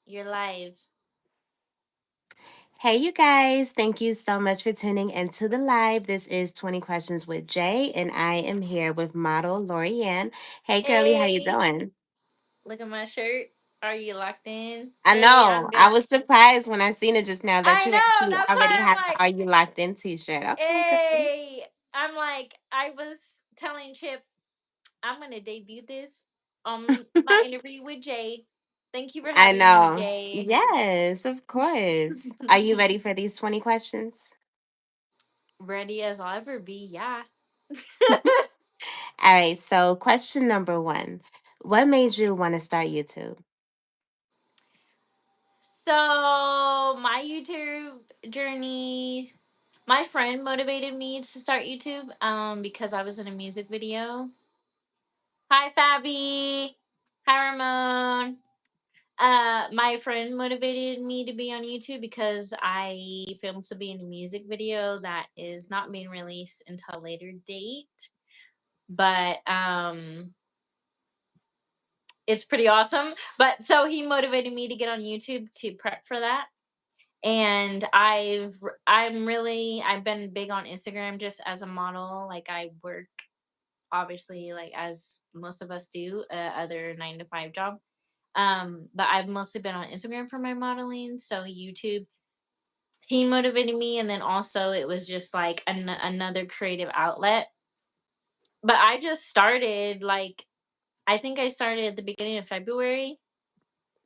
You're live. Hey, you guys. Thank you so much for tuning into the live. This is 20 Questions with Jay, and I am here with model Lorianne. Hey, girlie, how you Hey, doing? look at my shirt. Are you locked in? I Hey, know. I'm I good. was surprised when I seen it just now that I you know. actually That's already why I'm have the like, Are You Locked In t-shirt. Okay, girlie. hey. I'm like, I was telling Chip, I'm gonna debut this on my interview with Jay. Thank you for I having me, know. Jay. Yes, of course. Are you ready for these 20 questions? Ready as I'll ever be. Yeah. All right, so question number one. What made you want to start YouTube? So my YouTube journey, my friend motivated me to start YouTube because I was in a music video. Hi Fabi. Hi Ramon. My friend motivated me to be on YouTube because I filmed to be in a music video that is not being released until a later date. But it's pretty awesome. But so he motivated me to get on YouTube to prep for that. And I've been big on Instagram just as a model. Like I work obviously like as most of us do, other 9 to 5 job. But I've mostly been on Instagram for my modeling. So YouTube, he motivated me, and then also it was just like another creative outlet. But I just started like I think I started at the beginning of February,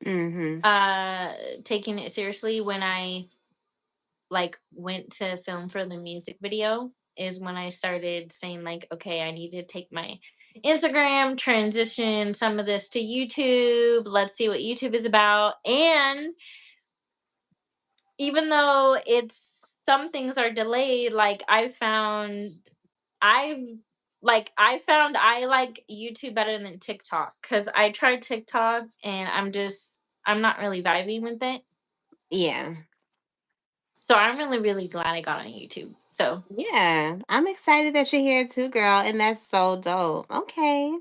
Mm-hmm. uh, taking it seriously when I like went to film for the music video is when I started saying like, okay, I need to take my Instagram, transition some of this to YouTube. Let's see what YouTube is about. And even though it's some things are delayed, like I've I found I like YouTube better than TikTok because I tried TikTok and I'm not really vibing with it. Yeah. So I'm really, really glad I got on YouTube. So Yeah, I'm excited that you're here too, girl, and that's so dope. Okay.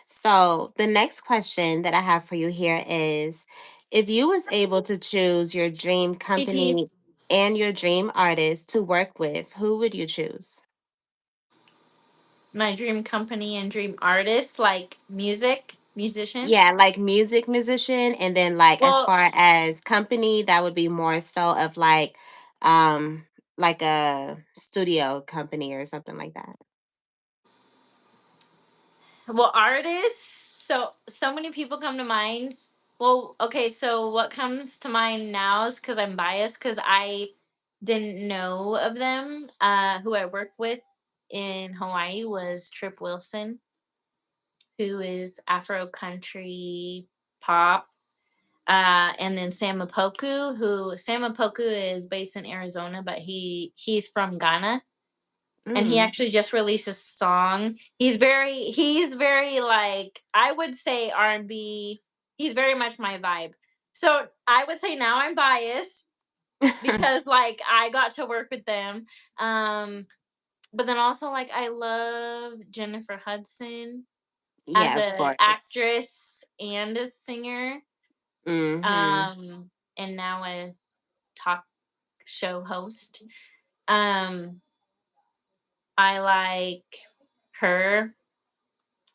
So, the next question that I have for you here is if you was able to choose your dream company GT's and your dream artist to work with, who would you choose? my dream company and dream artist, like musician. Yeah, like music musician, and then like as Well, far as company, that would be more so of um like a studio company or something like that. artists. So many people come to mind. Well, okay, so what comes to mind now is because I'm biased because I didn't know of them. Who I worked with in Hawaii was Trip Wilson, who is Afro country pop. And then Sam Apoku is based in Arizona, but he's from Ghana, and he Mhm. actually just released a song. He's very like I would say R&B. He's very much my vibe. So I would say now I'm biased because like I got to work with them. Um, but then also like I love Jennifer Hudson as Yeah, of a course. actress and a singer. Mhm. And now a talk show host. Um, I like her.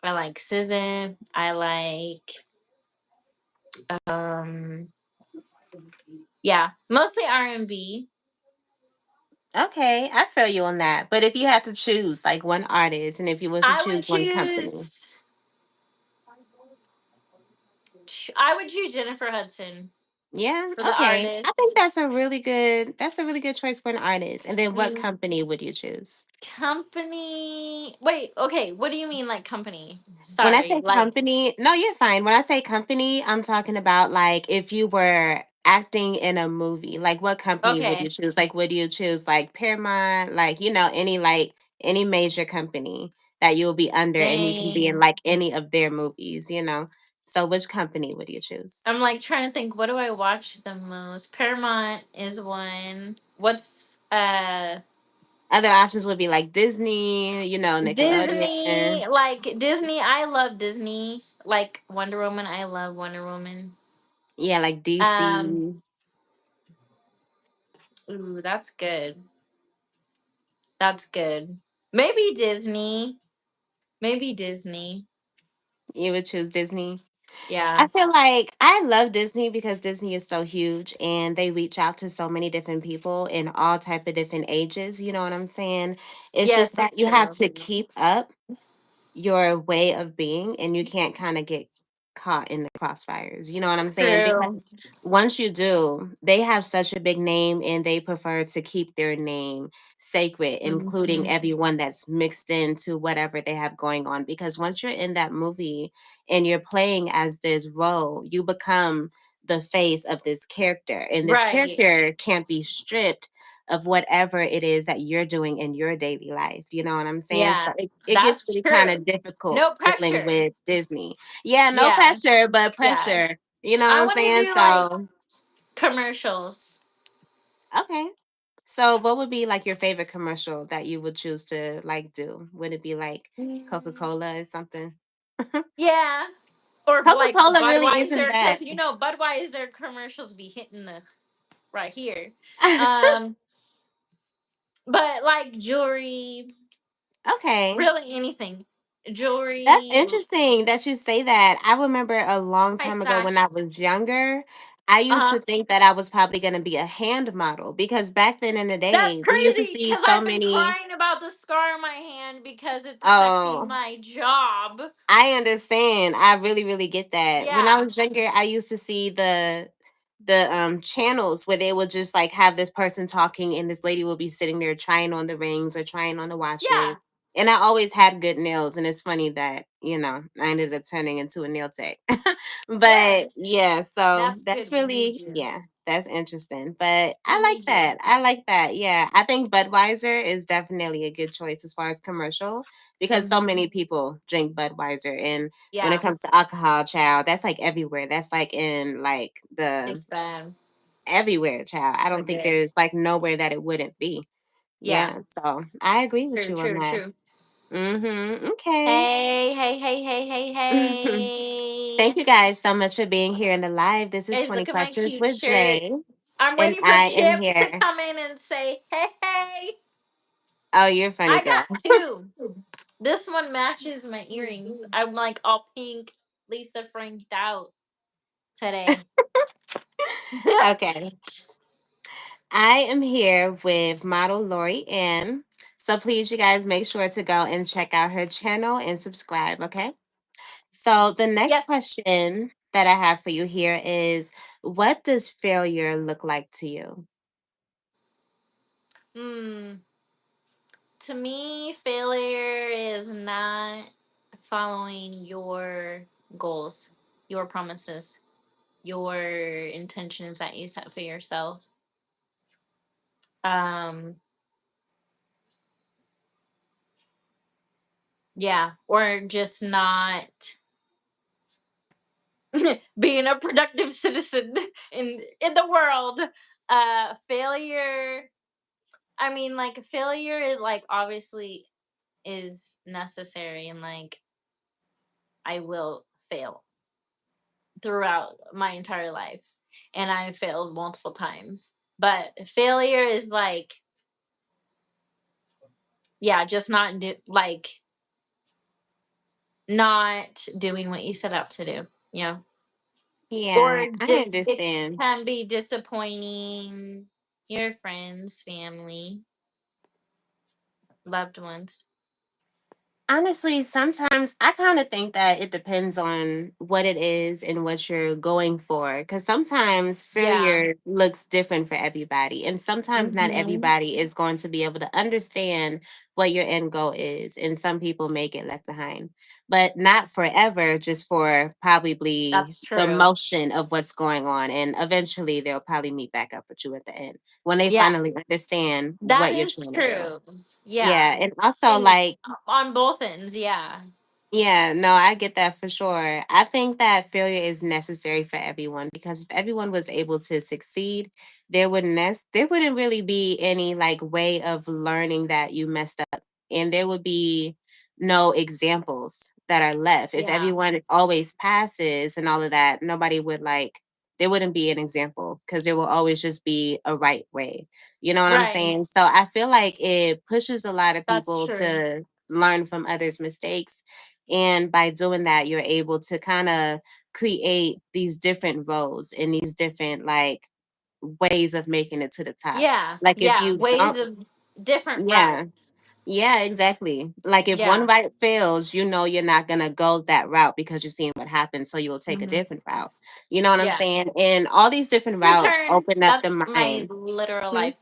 I like SZA. I like um yeah, mostly R&B. Okay, I feel you on that. But if you had to choose like one artist and if you was to I would choose one company. choose I would choose Jennifer Hudson Yeah, for the okay. I think artist. that's a really good choice for an artist. And then what Mm, company would you choose? company. Wait, okay, what do you mean like company? When I Sorry. say Like company, no, you're fine. When I say company, I'm talking about like if you were acting in a movie, like what company would you okay. choose? Like would you choose like Paramount, like any major company that you'll be under and you can be in Dang. like any of their movies? So which company would you choose? I'm like trying to think what do I watch the most? Paramount is one. What's Other options would be like Disney, Nickelodeon. Disney, I love Disney. Like Wonder Woman, I love Wonder Woman. Yeah, like Um, DC. ooh, that's good. That's good. Maybe Disney. Maybe Disney. You would choose Disney. I Yeah. feel like I love Disney because Disney is so huge and they reach out to so many different people in all type of different ages. You know what I'm saying? It's Yes, just that that's you have true. to keep up your way of being and you can't kind of get caught in the crossfires. You know what I'm saying? True. Because once you do, they have such a big name and they prefer to keep their name sacred, including Mhm. everyone that's mixed into whatever they have going on. Because once you're in that movie and you're playing as this role, you become the face of this character. And this Right. character can't be stripped of whatever it is that you're doing in your daily life. You know what I'm saying? So Yeah, it gets that's really kind of true. difficult No dealing pressure. with Disney. Yeah, no Yeah. pressure, but Yeah. pressure. You know what I I'm want to saying? do like So, commercials. okay. So, what would be like your favorite commercial that you would choose to like do? Would it be like Coca Mm, Cola or something? yeah. Or Coca like Cola really isn't Budweiser, bad. because Budweiser commercials be hitting the right here. Um, but like jewelry, Okay. really anything. That's Jewelry, interesting that you say that. I remember a long hi time ago when I Sash. was younger, I used Uh to huh. think that I was probably going to be a hand model because back then in the That's day, we used to crazy see because so I've been many. crying about the scar on my hand because it's affecting Oh, my job. I understand. I really, really get that. When I Yeah. was younger, I used to see the channels where they would just like have this person talking and this lady will be sitting there trying on the rings or trying on the Yeah. watches. And I always had good nails, and it's funny that, I ended up turning into a nail tech. But Yes. yeah, so That's that's good. We need really, you. yeah, that's interesting. But I We like need you. that. I like that. Yeah. I think Budweiser is definitely a good choice as far as commercial because so Hmm. many people drink Budweiser. And when it Yeah. comes to alcohol, child, that's like everywhere. That's like in like the It's bad. everywhere, child. I don't think Forget. there's like nowhere that it wouldn't be. Yeah. Yeah. So I agree with True. you on True. that. True. Okay. Hey. Hey. Hey. Hey. Hey. Thank Hey. you guys so much for being here in the live. This is Guys, 20 look at my Questions cute with shirt. Jay. I'm And waiting for I am Chip to here. come in and say, "Hey, hey." Oh, you're a funny I girl. got two. This one matches my earrings. I'm like all pink. Lisa franked out today. Okay. I am here with model Lori Ann. So please, you guys, make sure to go and check out her channel and subscribe, okay? So the next Yes. question that I have for you here is, what does failure look like to you? Hmm. To me, failure is not following your goals, your promises, your intentions that you set for yourself. Um, yeah, or just not being a productive citizen in the world. Failure. I mean, like failure is like obviously is necessary, and like I will fail throughout my entire life, and I failed multiple times. But failure is like, yeah, just not not doing what you set out to do. Yeah. Yeah, Or I just it understand. can be disappointing your friends, family, loved ones. Honestly, sometimes I kind of think that it depends on what it is and what you're going for. Because sometimes Yeah. failure looks different for everybody. And sometimes not Mhm. everybody is going to be able to understand what your end goal is. And some people may get left behind, but not forever, just for probably That's the true. motion of what's going on. And eventually they'll probably meet back up with you at the end when they Yeah. finally understand That what you're is trying to do. true. Yeah. Yeah. And also, And like, on both ends, yeah. yeah, no, I get that for sure. I think that failure is necessary for everyone because if everyone was able to succeed, there wouldn't really be any like way of learning that you messed up, and there would be no examples that are left. If Yeah. everyone always passes and all of that, nobody would like there wouldn't be an example because there will always just be a right way. You know what I'm Right. saying? So I feel like it pushes a lot of That's people true. to learn from others' mistakes. And by doing that, you're able to kind of create these different roles and these different like ways of making it to the top. Yeah. Like if Yeah. you Ways don't, of different yeah, routes. yeah, exactly. Like if one Yeah. route fails, you know you're not gonna go that route because you're seeing what happens, so you will take a Hmm. different route. You know what I'm Yeah. saying? And all these different Your routes turn. open up the That's my mind. literal Hmm? life.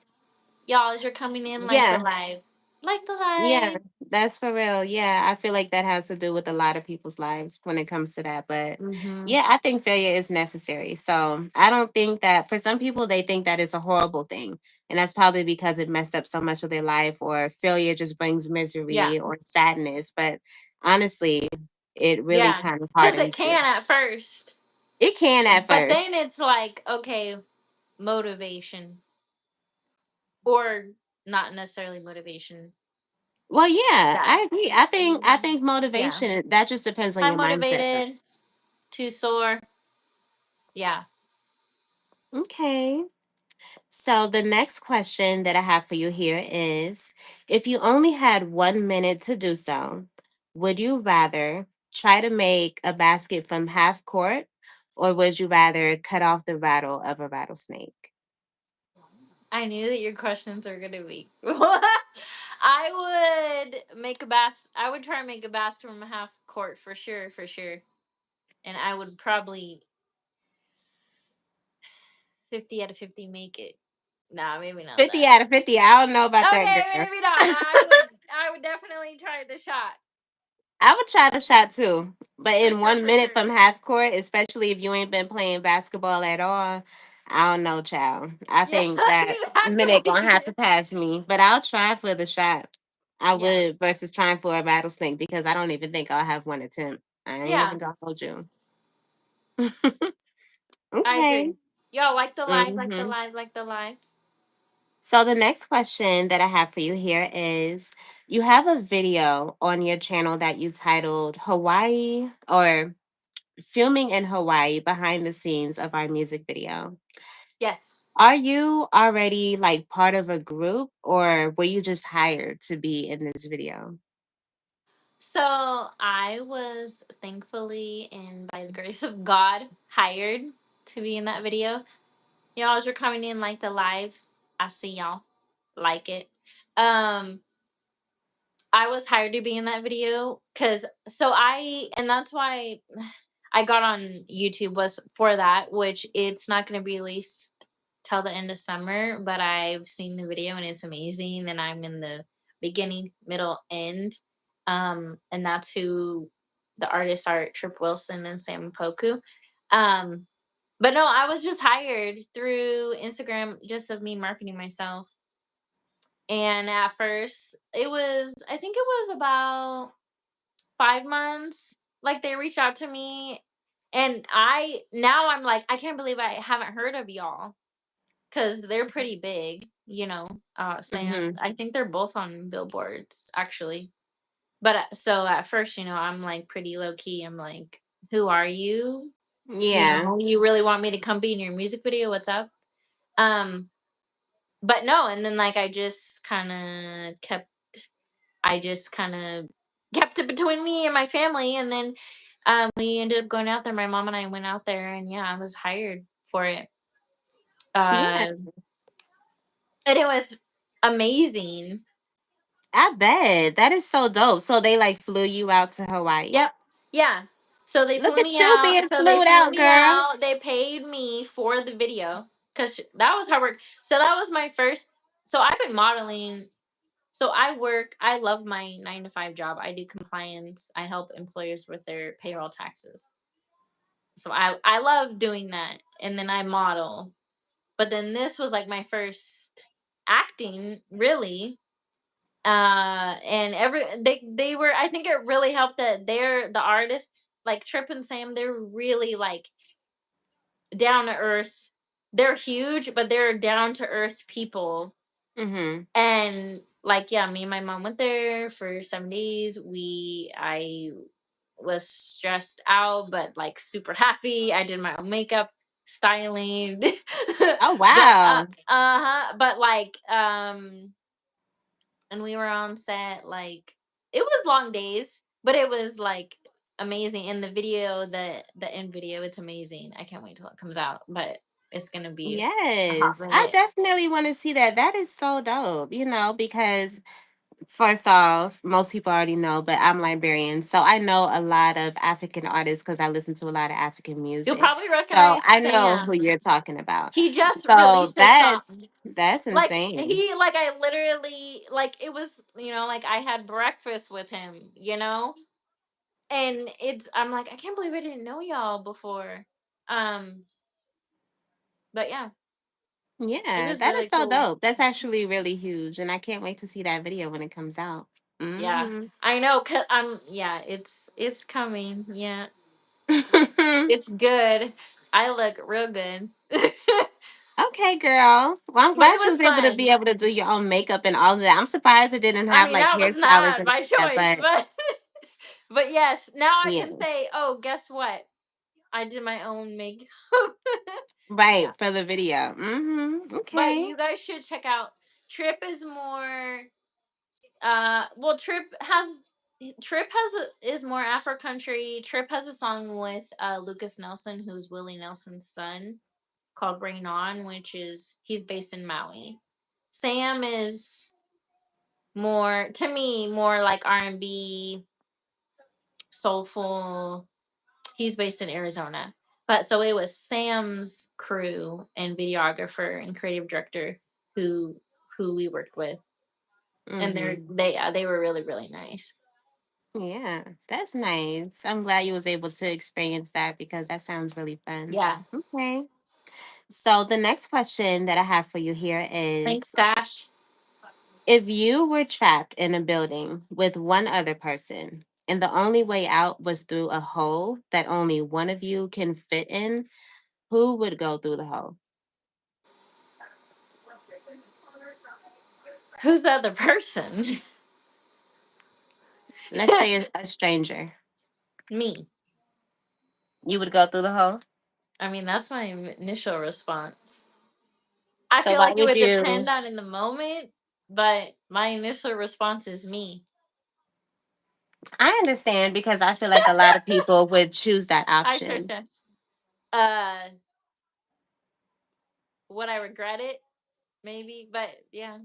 Y'all, as you're coming in like the Yeah, live. Like the yeah, live. that's for real. Yeah, I feel like that has to do with a lot of people's lives when it comes to that. But Hmm. yeah, I think failure is necessary. So I don't think that for some people, they think that it's a horrible thing. And that's probably because it messed up so much of their life, or failure just brings Yeah. misery or sadness. But honestly, it really Yeah. kind of Because it hardens you. can at first. It can at But first. then it's like, okay, motivation. Or not necessarily motivation. Well, yeah, Yeah. I agree. I think Yeah. motivation, that just depends on I'm your mindset though. motivated, too sore. Yeah. Okay. So the next question that I have for you here is, if you only had 1 minute to do so, would you rather try to make a basket from half court, or would you rather cut off the rattle of a rattlesnake? I knew that your questions are gonna be. I would make a I would try and make a basket from a half court for sure, for sure. And I would probably 50 out of 50 make it. Nah, maybe not 50 that. out of 50. I don't know about that, Okay, girl. maybe not. I would definitely try the shot. I would try the shot too, but For in sure, one for minute sure. from half court, especially if you ain't been playing basketball at all, I don't know, child. I Yeah, think that minute gonna have to exactly. pass me, but I'll try for the shot. I Yeah. would versus trying for a rattlesnake because I don't even think I'll have one attempt. I ain't even Yeah, gonna hold you. I Okay. agree. Yo, like the live, like the Hmm. live, like the live. So the next question that I have for you here is, you have a video on your channel that you titled Hawaii, or filming in Hawaii behind the scenes of our music video. Yes. Are you already like part of a group, or were you just hired to be in this video? So I was thankfully and by the grace of God hired to be in that video. Y'all, as you're coming in like the live, I see y'all like it. Um, I was hired to be in that video because and that's why I got on YouTube was for that, which it's not going to be released till the end of summer, but I've seen the video and it's amazing. And I'm in the beginning, middle, end. And that's who the artists are, Trip Wilson and Sam Poku. Um, but no, I was just hired through Instagram just of me marketing myself. And at first, I think it was about 5 months. Like they reached out to me, and now I'm like, I can't believe I haven't heard of y'all because they're pretty big, you know. Sam, Mm-hmm. I think they're both on billboards actually. But so at first, I'm like pretty low key. I'm like, who are you? Yeah. You really want me to come be in your music video? What's up? Um, but no, and then like I just kind of kept it between me and my family, and then we ended up going out there. My mom and I went out there, and yeah, I was hired for it. Yeah. Uh, and it was amazing. I bet. That is so dope. So they like flew you out to Hawaii? Yep. Yeah. So they Look flew at me you out. being So they flued flew out, me girl. out. They paid me for the video because that was hard work. So that was my first. So I've been modeling. So I work. I love my 9 to 5 job. I do compliance. I help employers with their payroll taxes. So I love doing that, and then I model. But then this was like my first acting, really. And they were. I think it really helped that they're the artist, like Trip and Sam. They're really like down to earth. They're huge, but they're down to earth people. Mm-hmm. And like, yeah, me and my mom went there for 7 days. I was stressed out, but like super happy. I did my own makeup. styling. Oh but wow. uh-huh, but like and we were on set like it was long days, but it was like amazing. In the video, the end video, it's amazing. I can't wait till it comes out, but it's gonna be a hot Yes, I minute. definitely want to see that. That is so dope, because first off, most people already know, but I'm Liberian, so I know a lot of African artists because I listen to a lot of African You'll music. probably So recognize I know who Sam. you're talking about. He just So released a song. that's Like insane. he like I literally like it was, like I had breakfast with him. And it's I'm like, I can't believe I didn't know y'all before. Um, but yeah, it Yeah, was that is really so cool. dope. That's actually really huge, and I can't wait to see that video when it comes out. Yeah. Hmm. I know, cause yeah, it's coming. Yeah. It's good. I look real good. But Okay, girl. Well, I'm it glad you was was able to fun. be able to do your own makeup and all of that. I'm surprised it didn't I have mean, like that was hairstylists not and my all that, choice, but but but yes, now I yeah, can say, "Oh, guess what? I did my own makeup." Yeah. right for the video. But Okay. you guys should check out Trip is more well Trip is more Afro country. Trip has a song with Lucas Nelson, who's Willie Nelson's son, called Rain On, which is he's based in Maui. Sam is more, to me, more like R&B, soulful. He's based in Arizona. But so it was Sam's crew and videographer and creative director who we worked with, and Mm-hmm. they were really really nice. Yeah, that's nice. I'm glad you was able to experience that because that sounds really fun. Yeah. Okay. So the next question that I have for you here Thanks, is, Stash. if you were trapped in a building with one other person and the only way out was through a hole that only one of you can fit in, who would go through the hole? Who's the other person? Let's say a stranger. Me. You would go through the hole? I mean, that's my initial response. I So feel why like it would would you? depend on in the moment, but my initial response is me. I understand because I feel like a lot of people would choose that I option. Trisha. Uh, would I regret it? Maybe, but yeah.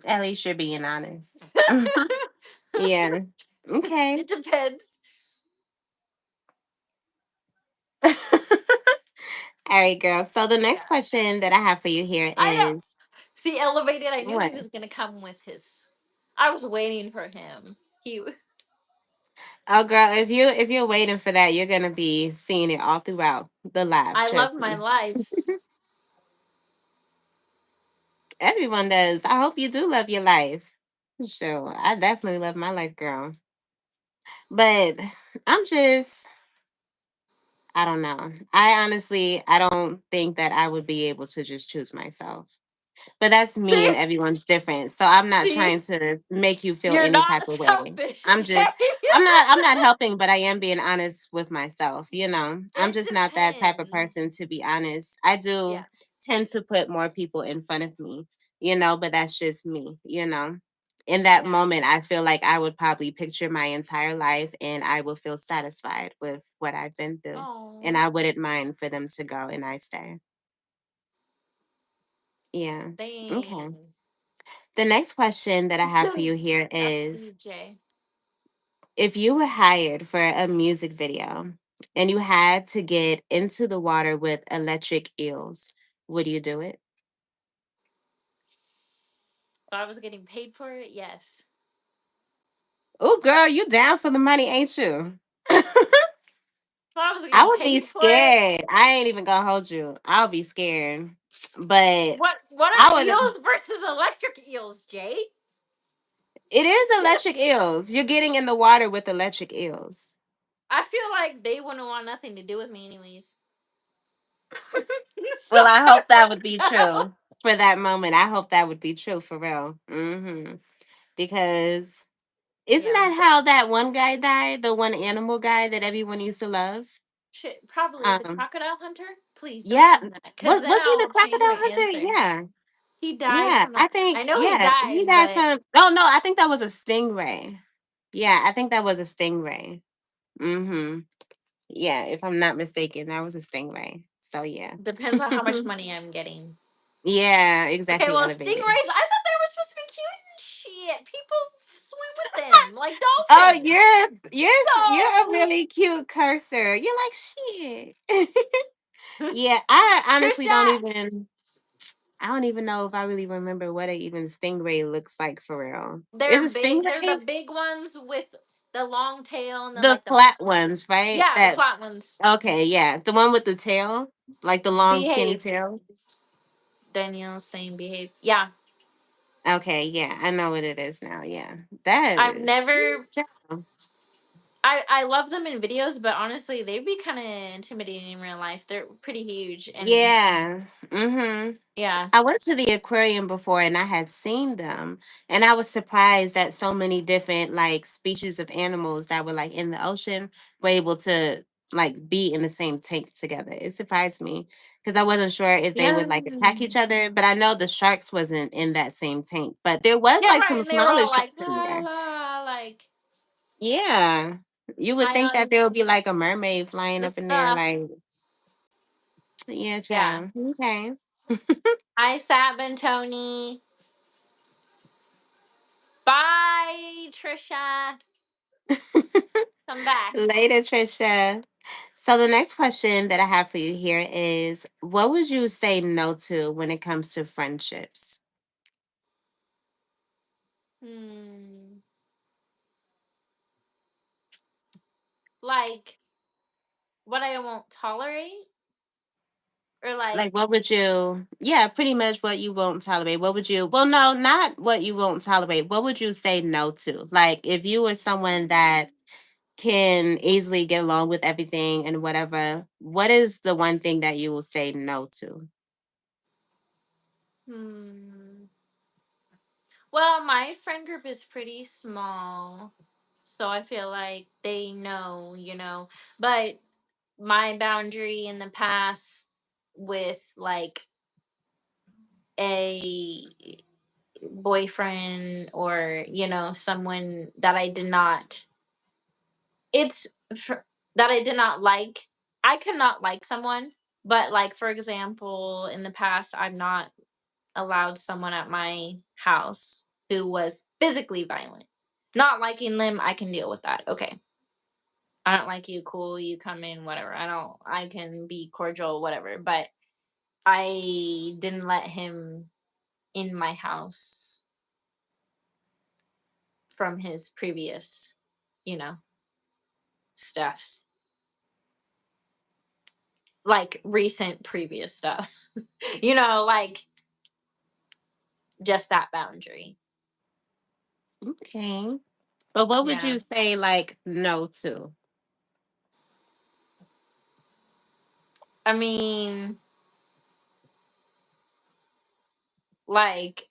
At least you're being honest. Yeah. Okay. It depends. All right, girl. So the next Yeah. question that I have for you here I know. is See, elevated. I knew he what? was gonna come with his. I was waiting for him. He. Oh, girl, if you're waiting for that, you're gonna be seeing it all throughout the live. I love Trust my me. life. Everyone does. I hope you do love your life. Sure, I definitely love my life, girl. But I'm just, I don't know. I don't think that I would be able to just choose myself. But that's me See, and everyone's different. So I'm not see, trying to make you feel you're any not type of way. selfish, I'm Jay. just I'm not helping, but I am being honest with myself. I'm It just not that type of depends. person, to be honest. I Yeah. do tend to put more people in front of me, but that's just me. In that Yeah. moment, I feel like I would probably picture my entire life and I will feel satisfied with what I've been through. And Oh, I wouldn't mind for them to go and I stay. Yeah. Okay. dang. The next question that I have for you here That's is, Steve J. if you were hired for a music video and you had to get into the water with electric eels, would you do it? If I was getting paid for it, yes. Oh, girl, you down for the money, ain't you? If I was I getting would be paid for it, scared. I ain't even gonna hold you. I'll be scared. But what I are would, eels versus electric eels, Jay? it is electric eels. You're getting in the water with electric eels. I feel like they wouldn't want nothing to do with me, anyways. So Well, I hope that would be no. true for that moment. I hope that would be true for real. Because isn't Yeah. that how that one guy died? The one animal guy that everyone used to love? Shit, probably the Um, crocodile hunter. Please don't yeah, tell me that, because then was he the I'll change crocodile my hunter? answer. Yeah, He died yeah. from I that. think I know he yeah, he died, got but some. Oh no, I think that was a stingray. Yeah, I think that was a stingray. Mm-hmm. Yeah, if I'm not mistaken, that was a stingray. So yeah. depends on how much money I'm getting. Yeah, Okay, exactly well, elevated. stingrays, I thought they were supposed to be cute and shit. People swim with them like Oh, dolphins. you're a So, really cute cursor. You're like shit. Yeah, I honestly don't Trisha, even I don't even know if I really remember what a even stingray looks like for real. Is they're a big. They're stingray the big ones with the long tail and then the like the flat ones, right? yeah, the That flat ones. okay, yeah, the one with the tail, like the long skinny Behave, tail. Danielle. Same behave. Yeah, Okay, yeah, I know what it is now. Yeah, that I've is. never. Child. I love them in videos, but honestly, they'd be kind of intimidating in real life. They're pretty huge, and Yeah. Mhm. yeah, I went to the aquarium before and I had seen them and I was surprised that so many different like species of animals that were like in the ocean were able to like be in the same tank together. It surprised me because I wasn't sure if they yeah, would like attack each other, but I know the sharks wasn't in that same tank, but there was yeah, like right. some And they were smaller all like sharks in la there. la, like Yeah. You would high think that on there would be like a mermaid flying the up in there stuff. like yeah, Yeah, child. Okay. hi, Sab and Tony. Bye, Trisha. Come back. Later, Trisha. So the next question that I have for you here is what would you say no to when it comes to friendships? Hmm. Like what I won't tolerate, or like Like what would you yeah, pretty much what you won't tolerate. What would you well no, not what you won't tolerate. What would you say no to? Like if you were someone that can easily get along with everything and whatever, what is the one thing that you will say no to? hmm. Well, my friend group is pretty small, so I feel like they know, But my boundary in the past with like a boyfriend, or someone that I did not it's that I did not like. I could not like someone, but like for example, in the past I've not allowed someone at my house who was physically violent. Not liking them, I can deal with that. Okay. I don't like you, cool, you come in, whatever. I can be cordial, whatever. But I didn't let him in my house from his previous, you know, stuffs. Like recent previous stuff. Like just that boundary. Okay. But what would Yeah. you say like no to? I mean, like,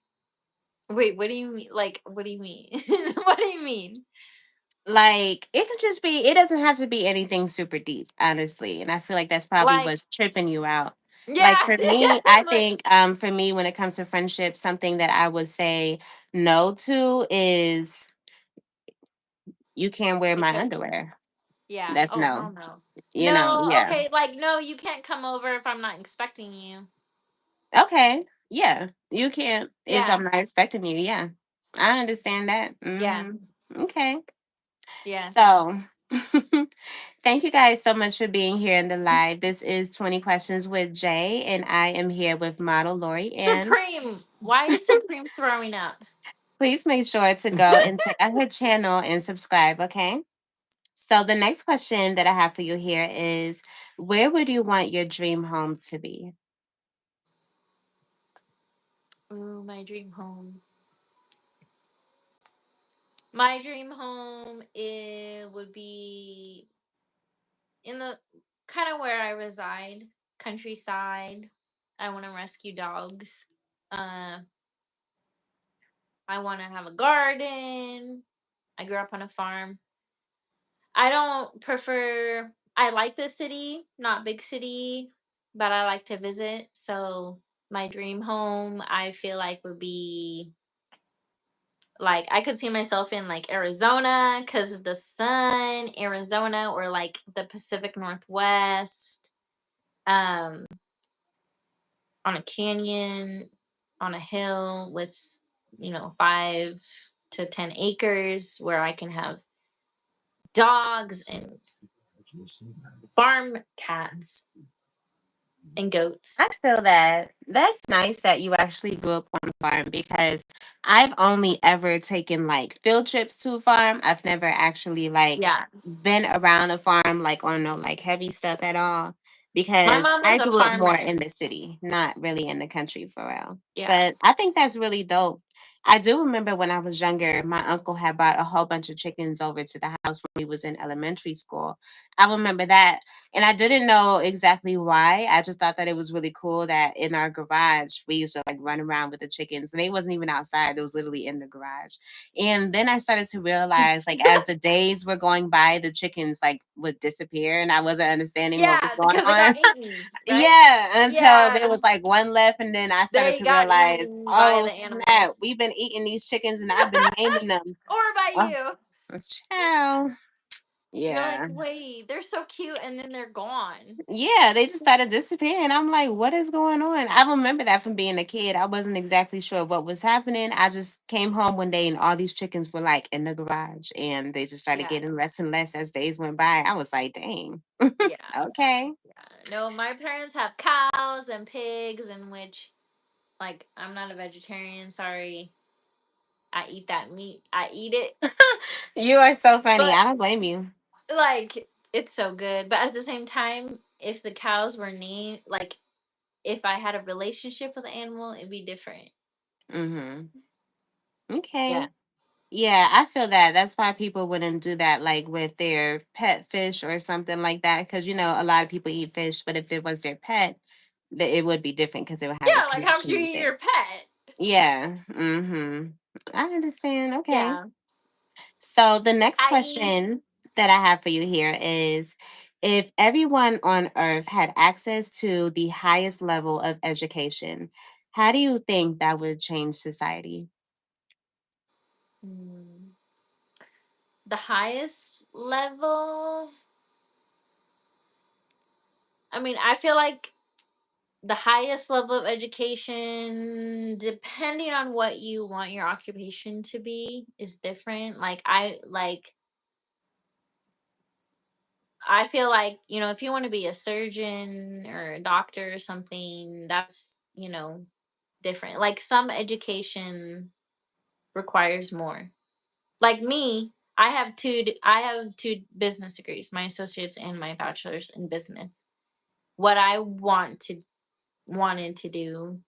wait, what do you mean? Like, what do you mean? What do you mean? Like, it could just be it doesn't have to be anything super deep, honestly, and I feel like that's probably Like, what's tripping you out. Like, yeah. for me, I Like, think, for me, when it comes to friendship, something that I would say no to is you can't wear the my touch. underwear. Yeah. That's Oh, hell no. no. No, Yeah. okay. Like, no, you can't come over if I'm not expecting you. Okay. Yeah. You can't if Yeah. I'm not expecting you. Yeah. I understand that. Yeah. Okay. Yeah. So, thank you guys so much for being here in the live. This is 20 Questions with Jay, and I am here with model Lori. And Supreme. Why is Supreme throwing up? please make sure to go and check out her channel and subscribe, okay? So, the next question that I have for you here is where would you want your dream home to be? Ooh, my dream home. My dream home, it would be in the kind of where I reside, countryside. I want to rescue dogs. Uh, I want to have a garden. I grew up on a farm. I don't prefer. I like the city, not big city, but I like to visit. So my dream home, I feel like would be like I could see myself in like Arizona because of the sun, Arizona, or like the Pacific Northwest, um, on a canyon, on a hill with 5 to 10 acres where I can have dogs and farm cats and goats. I feel that. That's nice that you actually grew up on a farm because I've only ever taken like field trips to a farm. I've never actually like Yeah. been around a farm like on no like heavy stuff at all My because mom is I a grew up more farmer. in the city, not really in the country for real. Yeah. But I think that's really dope. I do remember when I was younger, my uncle had brought a whole bunch of chickens over to the house when we was in elementary school. I remember that and I didn't know exactly why. I just thought that it was really cool that in our garage we used to like run around with the chickens. And they wasn't even outside. It was literally in the garage. And then I started to realize like as the days were going by, the chickens like would disappear and I wasn't understanding what was Yeah, going because it on. got eaten, right? Yeah, until there Yeah, was like one left and then I started they to got realize, eaten by oh the snap, animals. we've been eating these chickens and I've been naming them. Or by Oh, you. child. You're like, Yeah. wait, they're so cute, and then they're gone. Yeah, they just started disappearing. I'm like, what is going on? I remember that from being a kid. I wasn't exactly sure what was happening. I just came home one day and all these chickens were like in the garage and they just started Yeah, getting less and less as days went by. I was like, dang. yeah, Okay. yeah. No, my parents have cows and pigs, in which, like, I'm not a vegetarian. Sorry, I eat that meat. I eat it, You are so funny. but I don't blame you. like, it's so good. But at the same time, if the cows were named, like, if I had a relationship with the animal, it'd be different. Hmm. Yeah. Okay. Yeah, I feel that. That's why people wouldn't do that like with their pet fish or something like that. Because, a lot of people eat fish, but if it was their pet, it would be different because it would have a Yeah, like how would connection you with eat it. your pet? Yeah. Mm-hmm. I understand. Okay. Yeah. So the next I eat question that I have for you here is if everyone on earth had access to the highest level of education, how do you think that would change society? mm, the highest level. I mean, I feel like the highest level of education, depending on what you want your occupation to be, is different. I feel like, if you want to be a surgeon or a doctor or something, that's, different. Like some education requires more. Like me, I have two business degrees, my associates and my bachelor's in business. What I wanted to do,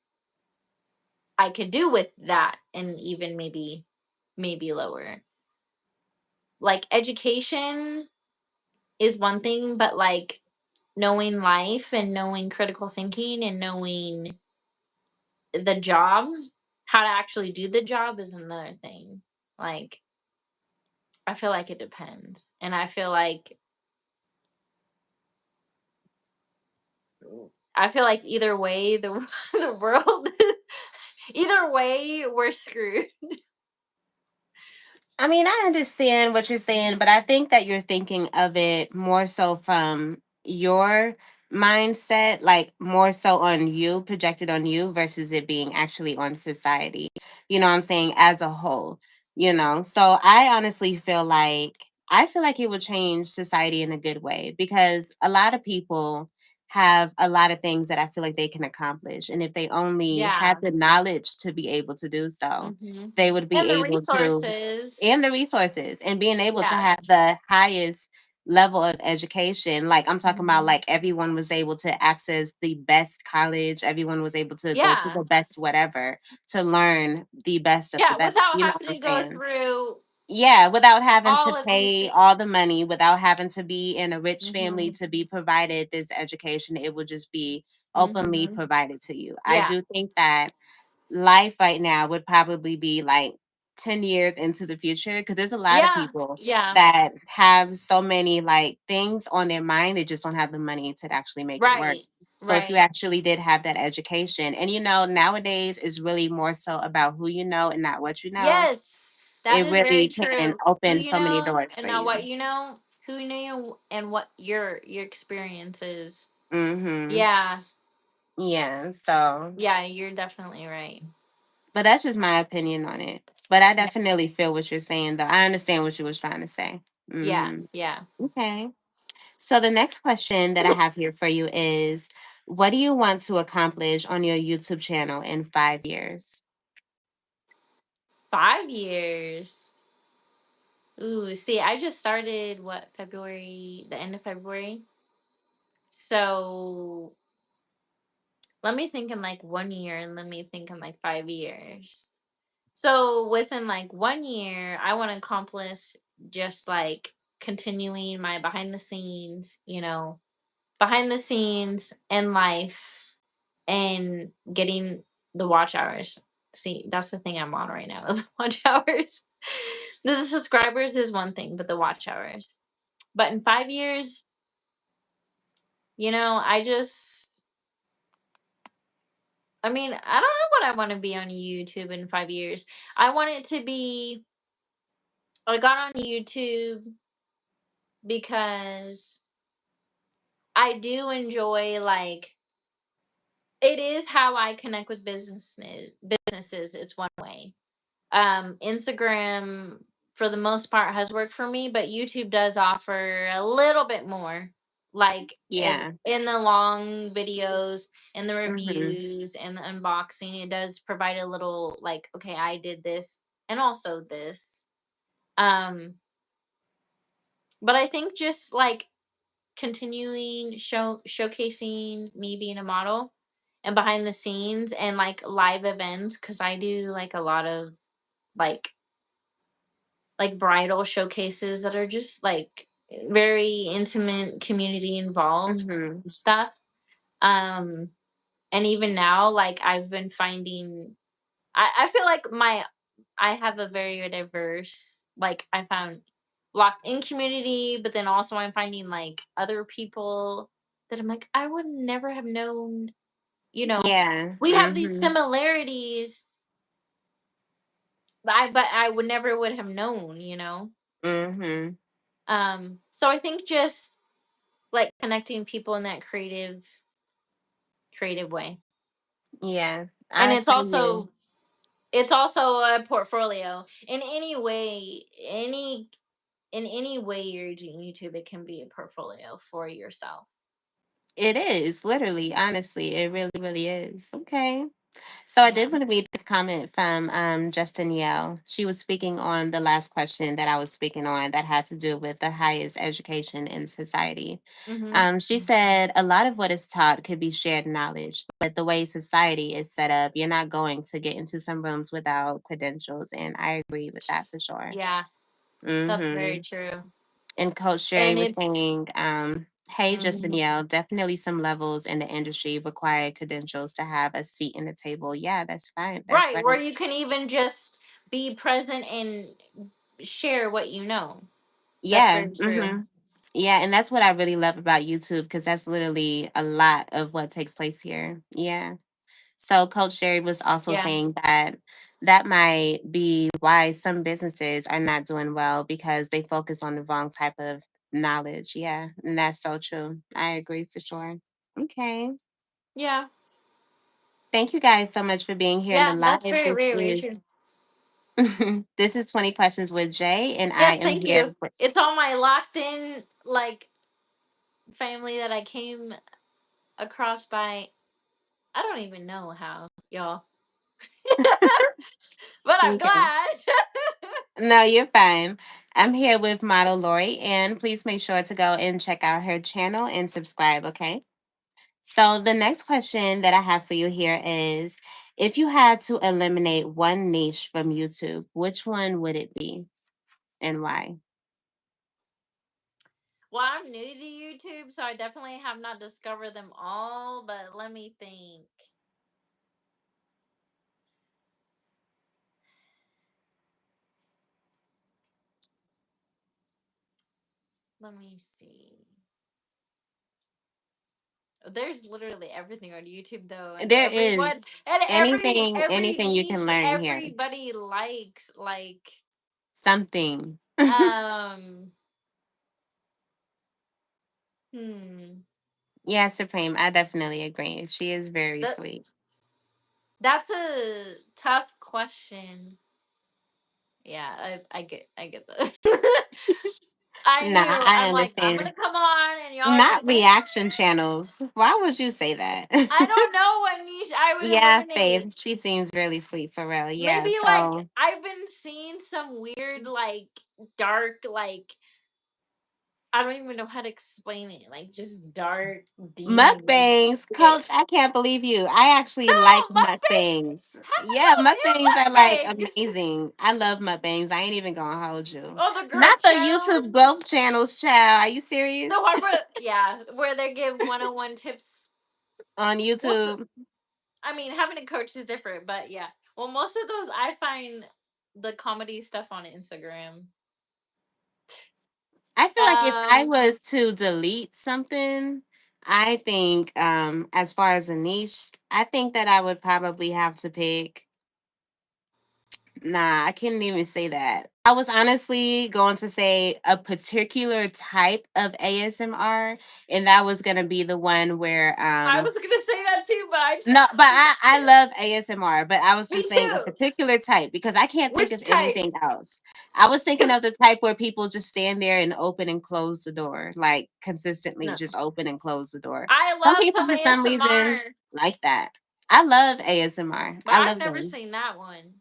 I could do with that, and even maybe lower. Like education is one thing, but like knowing life and knowing critical thinking and knowing the job, how to actually do the job is another thing. Like I feel like it depends. And I feel like either way the world either way we're screwed. I mean, I understand what you're saying, but I think that you're thinking of it more so from your mindset, like more so on you, projected on you, versus it being actually on society. You know what I'm saying? As a whole, So I feel like it would change society in a good way because a lot of people have a lot of things that I feel like they can accomplish. And if they only had Yeah. the knowledge to be able to do so, Mhm. they would be And the able to resources. and the resources and being able to Yeah. have the highest level of education. Like I'm talking about Mhm. like everyone was able to access the best college, everyone was able to go to Yeah. the best whatever to learn the best of the Yeah, best. without You know what having I'm to go saying? through Yeah, without having to all of these pay things. all the money, without having to be in a rich family Mhm. to be provided this education, it would just be openly Mhm. provided to you. I Yeah. do think that life right now would probably be like 10 years into the future, because there's a lot of Yeah, people yeah, that have so many like things on their mind, they just don't have the money to actually make it work. right, So if you right. actually did have that education, and nowadays is really more so about who you know and not what you know, Yes, that it is very really can true. Who open you so many know doors and for not what you. you know, who you know and what your experience is. Mhm. Yeah, Yeah, so yeah, you're definitely right. but that's just my opinion on it. But I Yeah, definitely feel what you're saying, though. I understand what you was trying to say. yeah, Mhm. yeah. Okay. So the next question that I have here for you is, what do you want to accomplish on your YouTube channel in 5 years? 5 years. Ooh, see, I just started what February, the end of February. So let me think in like 1 year and let me think in like 5 years. So within like 1 year, I want to accomplish just like continuing my behind the scenes in life and getting the watch hours. See, that's the thing I'm on right now is watch hours. The subscribers is one thing, but the watch hours. But in 5 years, I just, I mean, I don't know what I want to be on YouTube in 5 years. I want it to be, I got on YouTube because I do enjoy like it is how I connect with businesses. It's one way. Instagram for the most part has worked for me, but YouTube does offer a little bit more. Like Yeah. in the long videos and the Mhm. reviews and the unboxing, it does provide a little like, okay, I did this and also this. Um, but I think just like continuing showcasing me being a model and behind the scenes and like live events because I do like a lot of like bridal showcases that are just like very intimate community involved Mhm. stuff. Um and even now like I've been finding I feel like I have a very diverse like I found locked in community, but then also I'm finding like other people that I'm like, I would never have known, you know, Yeah. we have these Mhm. similarities, but I would have known. Mhm. So I think just like connecting people in that creative way. Yeah. And I feel you. it's also a portfolio. In any way, in any way you're doing YouTube, it can be a portfolio for yourself. It is literally, honestly, it really, really is. Okay. So I Yeah. did want to read this comment from Justin Yell. She was speaking on the last question that I was speaking on that had to do with the highest education in society. Mhm. She said a lot of what is taught could be shared knowledge, but the way society is set up, you're not going to get into some rooms without credentials, and I agree with that for sure. Yeah, that's very Hmm. true. And Coach Sherry And was it's saying, hey, Justin mhm. Yell, definitely some levels in the industry require credentials to have a seat in the table. Yeah, that's fine. That's Right, right. where you can even just be present and share what you know. That's Yeah. very true. Hmm. Yeah. And that's what I really love about YouTube, because that's literally a lot of what takes place here. Yeah. So Coach Sherry was also Yeah. saying that that might be why some businesses are not doing well, because they focus on the wrong type of knowledge. Yeah. And that's so true. I agree for sure. Okay. Yeah. Thank you guys so much for being here in the Yeah, live. that's very, This very, very true. is this is 20 Questions with Jay, and I Yes, am thank here you. with It's all my locked in like family that I came across by I don't even know how, y'all. But I'm okay. glad. No, you're fine. I'm here with model Lori, and please make sure to go and check out her channel and subscribe, okay? So the next question that I have for you here is, if you had to eliminate one niche from YouTube, which one would it be and why? Well, I'm new to YouTube, so I definitely have not discovered them all, but let me think. Let me see. There's literally everything on YouTube though, and There is every anything you can niche, learn here. everybody likes Something. um hmm Yeah, Supreme. I definitely agree. She is very that sweet. that's a tough question. Yeah, I get that. I Nah, knew. I I'm like, I'm understand. gonna come on and y'all are Not gonna. reaction channels. Why would you say that? I don't know what niche I would Yeah, eliminate. Faith. She seems really sweet for real. Yeah. Maybe like So I've been seeing some weird dark I don't even know how to explain it. Like just dark demon mukbangs, shit. Coach. I can't believe you. I actually like No, mukbangs. mukbangs. How Yeah, mukbangs are like do you do mukbangs? amazing. I love mukbangs. I ain't even gonna hold you. Oh, the Not growth the YouTube channels. growth channels, child. Are you The serious? one where yeah, where they give 101 tips. On Well, YouTube. I mean, having a coach is different, but yeah. Well, most of those I find the comedy stuff on Instagram. I feel like if I Um, was to delete something, I think as far as a niche, I think that I would probably have to pick. Nah, I can't even say that. I was honestly going to say a particular type of ASMR, and that was gonna be the one where I was gonna say that too, but I no, but forgot I to. love ASMR, but I was Me just saying a too. particular type because I can't think of Which type? anything else. I was thinking Because of the type where people just stand there and open and close the door, like consistently no, just open and close the door. I Some love people, some for some reason, ASMR, like that. I love ASMR. but I I've love never them. seen that one.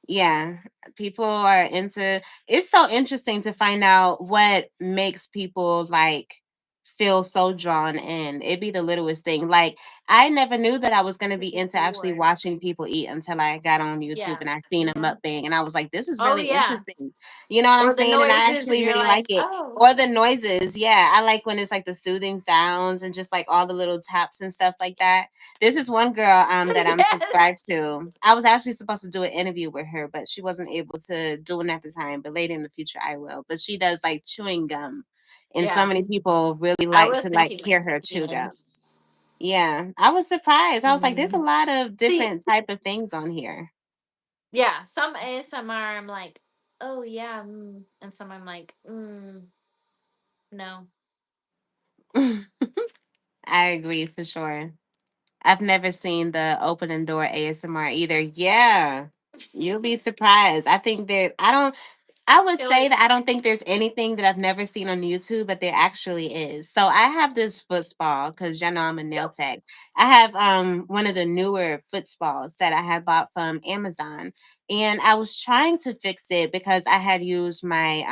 Yeah, people are into it's so interesting to find out what makes people like feel so drawn in. It'd be the littlest thing. Like I never knew that I was gonna be Like a into actually door. watching people eat until I got on YouTube Yeah. and I seen a mukbang and I was like, this is Oh really yeah. interesting. You know what I'm Or the saying? And I noises, and actually you're really like like, it. oh, Or the noises. Yeah. I like when it's like the soothing sounds and just like all the little taps and stuff like that. This is one girl that I'm subscribed yes, to. I was actually supposed to do an interview with her, but she wasn't able to do it at the time. But later in the future, I will. But she does like chewing gum, and so yeah. many people really I like was to like thinking hear her chew gum. yes. Yeah, I was surprised. I was like, "There's a Mm. lot of See, different type of things on here." yeah, some ASMR I'm like, oh yeah, and some I'm like, no. I agree for sure. I've never seen the opening door ASMR either. Yeah, you'll be surprised. I think that I would It say like that I don't think there's anything that I've never seen on YouTube, but there actually is. So I have this foot spa because y'all know I'm a nail tech. I have one of the newer foot spas that I had bought from Amazon, and I was trying to fix it because I had used my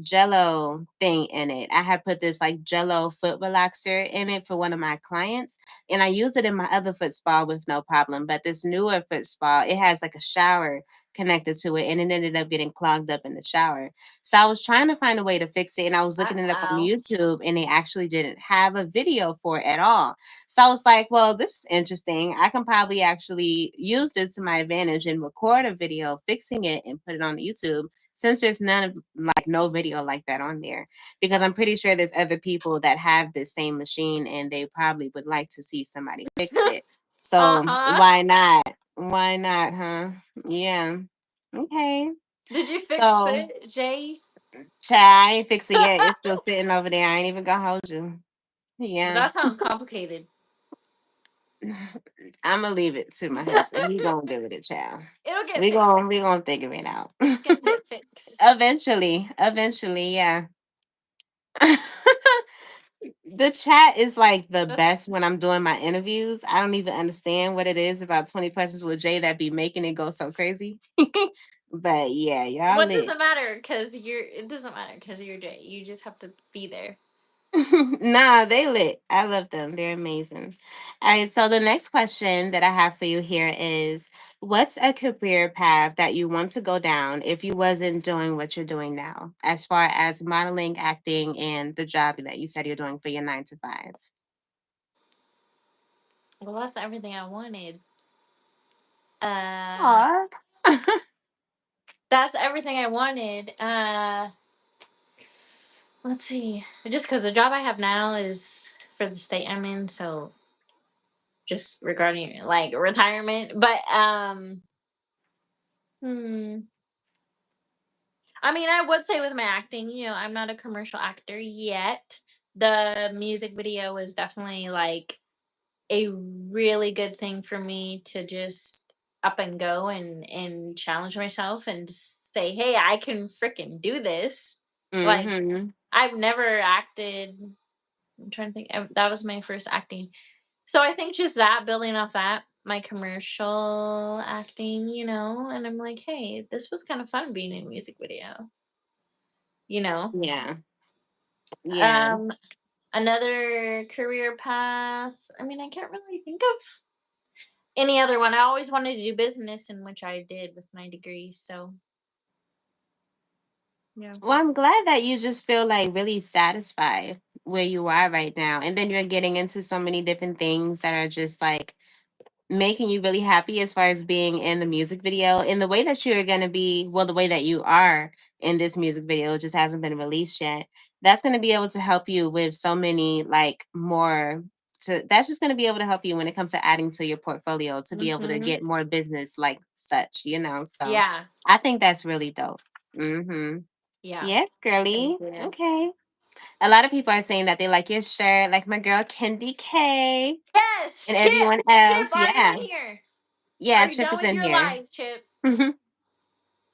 Jello thing in it. I had put this like Jello foot relaxer in it for one of my clients, and I used it in my other foot spa with no problem. But this newer foot spa, it has like a shower connected to it and it ended up getting clogged up in the shower. So I was trying to find a way to fix it and I was looking it up on uh-oh. YouTube and they actually didn't have a video for it at all. So I was like, well, this is interesting. I can probably actually use this to my advantage and record a video fixing it and put it on YouTube since there's none of like no video like that on there because I'm pretty sure there's other people that have this same machine and they probably would like to see somebody fix it. So Uh-huh. why not? Why not, huh? Yeah. Okay. Did you fix So, it, Jay? child, I ain't fix it yet. It's still sitting over there. I ain't even gonna hold you. Yeah. That sounds complicated. I'm gonna leave it to my husband. He gonna do it, child. It'll get We gonna fixed. we gonna figure it out. It's gonna get fixed. Eventually, yeah. The chat is like the That's best when I'm doing my interviews. I don't even understand what it is about 20 questions with Jay that be making it go so crazy. But yeah, y'all what lit. doesn't matter because you're. It doesn't matter because you're Jay. You just have to be there. Nah, they lit. I love them. They're amazing. All right, so the next question that I have for you here is what's a career path that you want to go down if you wasn't doing what you're doing now, as far as modeling, acting, and the job that you said you're doing for your 9 to 5? Well, that's everything I wanted. Uh, Aw. that's everything I wanted. let's see. Just because the job I have now is for the state I'm in, so just regarding like retirement. But hmm. I mean, I would say with my acting, I'm not a commercial actor yet. The music video was definitely like a really good thing for me to just up and go and challenge myself and say, "Hey, I can freaking do this." Like Mhm. I've never acted. I'm trying to think. That was my first acting. So I think just that building off that my commercial acting, and I'm like, "Hey, this was kind of fun being in a music video." You know. Yeah. Yeah. Um another career path. I mean, I can't really think of any other one. I always wanted to do business, in which I did with my degree. So yeah. Well, I'm glad that you just feel like really satisfied where you are right now. And then you're getting into so many different things that are just like making you really happy as far as being in the music video. And the way that you're going to be, well, the way that you are in this music video just hasn't been released yet. That's going to be able to help you with so many, like, more. That's just going to be able to help you when it comes to adding to your portfolio to be able to Mhm. get more business like such. So Yeah. I think that's really dope. Hmm. Yeah. Yes, Thank girly. you. Okay. A lot of people are saying that they like your shirt, like my girl Kendi K Yes, and Chip. everyone Chip, else. are you Yeah. in here? Yeah, Are you Chip done is with in your here. live, Chip?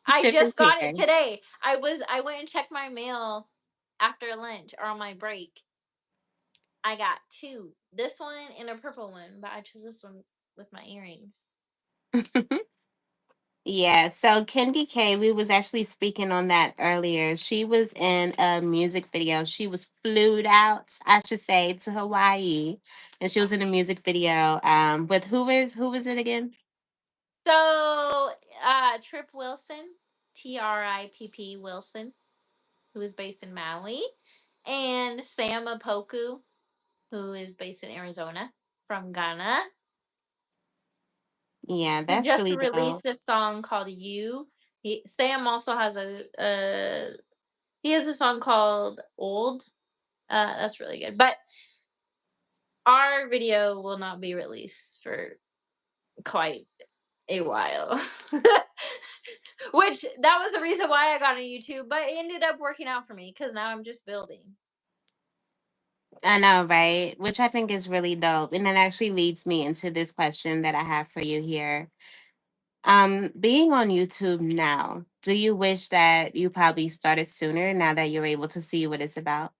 I Chip just is got it here. today. I went and checked my mail after lunch or on my break. I got two. This one and a purple one, but I chose this one with my earrings. Yeah, so Kendi K, we was actually speaking on that earlier. She was in a music video. She was flued out, I should say, to Hawaii, and she was in a music video. With who was it again? So, Trip Wilson, Tripp Wilson, who is based in Maui, and Sam Apoku, who is based in Arizona from Ghana. Yeah, He that's just really dope. released a song called "You." Sam also has he has a song called "Old." That's really good. But our video will not be released for quite a while. Which that was the reason why I got on YouTube, but it ended up working out for me because now I'm just building. I know, right? Which I think is really dope. And that actually leads me into this question that I have for you here. Being on YouTube now, do you wish that you probably started sooner now that you're able to see what it's about?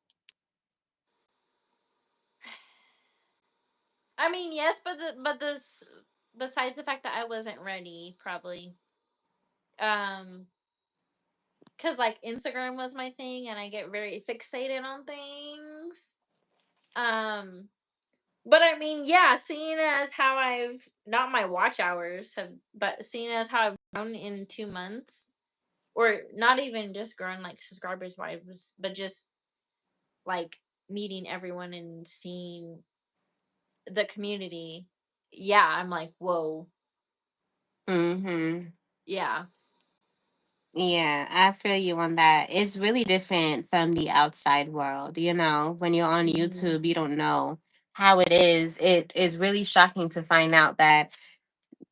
I mean, yes, but this besides the fact that I wasn't ready, probably. Cause like Instagram was my thing, and I get very fixated on things. Um, but I mean, yeah, seeing as how I've not my watch hours have, but seeing as how I've grown in 2 months, or not even just grown like subscribers wise, but just like meeting everyone and seeing the community. Yeah, I'm like, whoa, Mm-hmm. yeah. Yeah, I feel you on that. It's really different from the outside world. When you're on Mhm. YouTube, you don't know how it is. It is really shocking to find out that